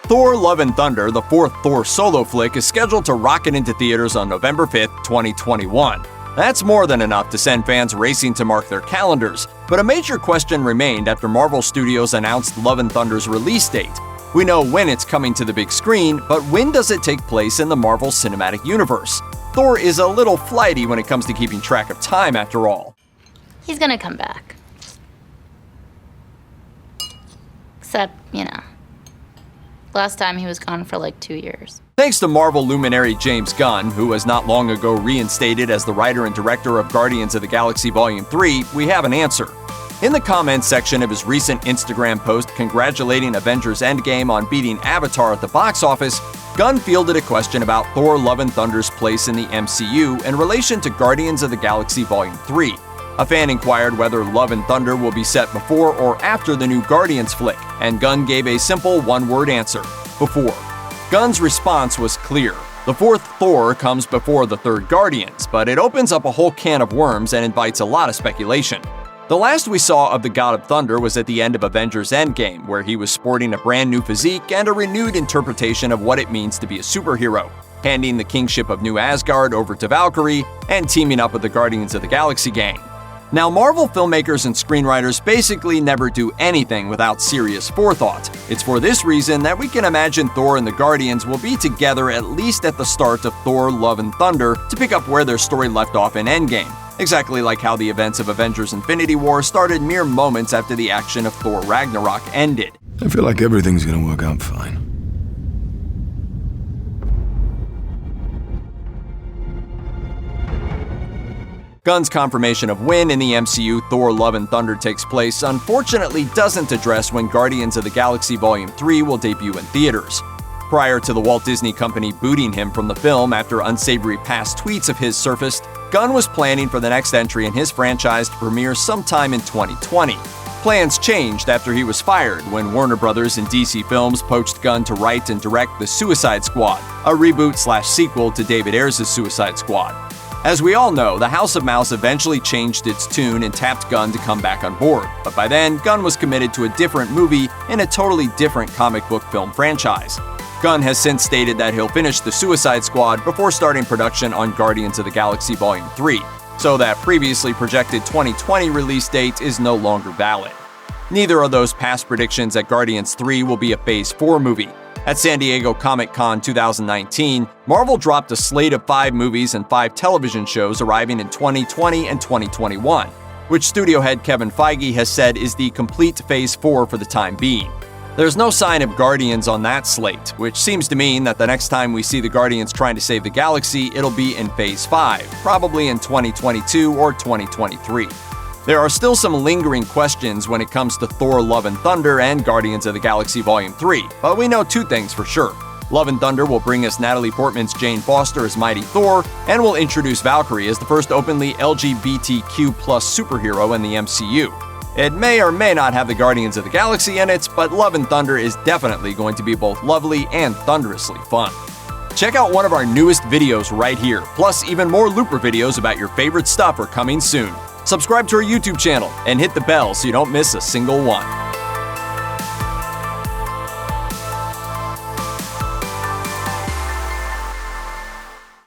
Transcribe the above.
Thor: Love and Thunder, the fourth Thor solo flick, is scheduled to rocket into theaters on November 5th, 2021. That's more than enough to send fans racing to mark their calendars, but a major question remained after Marvel Studios announced Love and Thunder's release date. We know when it's coming to the big screen, but when does it take place in the Marvel Cinematic Universe? Thor is a little flighty when it comes to keeping track of time, after all. He's gonna come back. Except, last time he was gone for like 2 years. Thanks to Marvel luminary James Gunn, who was not long ago reinstated as the writer and director of Guardians of the Galaxy Volume 3, we have an answer. In the comments section of his recent Instagram post congratulating Avengers Endgame on beating Avatar at the box office, Gunn fielded a question about Thor: Love and Thunder's place in the MCU in relation to Guardians of the Galaxy Volume 3. A fan inquired whether Love and Thunder will be set before or after the new Guardians flick, and Gunn gave a simple one-word answer: before. Gunn's response was clear. The fourth Thor comes before the third Guardians, but it opens up a whole can of worms and invites a lot of speculation. The last we saw of the God of Thunder was at the end of Avengers Endgame, where he was sporting a brand new physique and a renewed interpretation of what it means to be a superhero, handing the kingship of New Asgard over to Valkyrie and teaming up with the Guardians of the Galaxy gang. Now, Marvel filmmakers and screenwriters basically never do anything without serious forethought. It's for this reason that we can imagine Thor and the Guardians will be together at least at the start of Thor: Love and Thunder to pick up where their story left off in Endgame, exactly like how the events of Avengers Infinity War started mere moments after the action of Thor Ragnarok ended. I feel like everything's gonna work out fine. Gunn's confirmation of when in the MCU Thor: Love and Thunder takes place unfortunately doesn't address when Guardians of the Galaxy Volume 3 will debut in theaters. Prior to the Walt Disney Company booting him from the film after unsavory past tweets of his surfaced, Gunn was planning for the next entry in his franchise to premiere sometime in 2020. Plans changed after he was fired when Warner Brothers and DC Films poached Gunn to write and direct The Suicide Squad, a reboot/sequel to David Ayers' Suicide Squad. As we all know, the House of Mouse eventually changed its tune and tapped Gunn to come back on board, but by then, Gunn was committed to a different movie in a totally different comic book film franchise. Gunn has since stated that he'll finish The Suicide Squad before starting production on Guardians of the Galaxy Volume 3, so that previously projected 2020 release date is no longer valid. Neither of those past predictions that Guardians 3 will be a Phase 4 movie. At San Diego Comic-Con 2019, Marvel dropped a slate of 5 movies and 5 television shows arriving in 2020 and 2021, which studio head Kevin Feige has said is the complete Phase 4 for the time being. There's no sign of Guardians on that slate, which seems to mean that the next time we see the Guardians trying to save the galaxy, it'll be in Phase 5, probably in 2022 or 2023. There are still some lingering questions when it comes to Thor: Love and Thunder and Guardians of the Galaxy Volume 3, but we know 2 things for sure. Love and Thunder will bring us Natalie Portman's Jane Foster as Mighty Thor, and will introduce Valkyrie as the first openly LGBTQ+ superhero in the MCU. It may or may not have the Guardians of the Galaxy in it, but Love and Thunder is definitely going to be both lovely and thunderously fun. Check out one of our newest videos right here, plus even more Looper videos about your favorite stuff are coming soon. Subscribe to our YouTube channel and hit the bell so you don't miss a single one.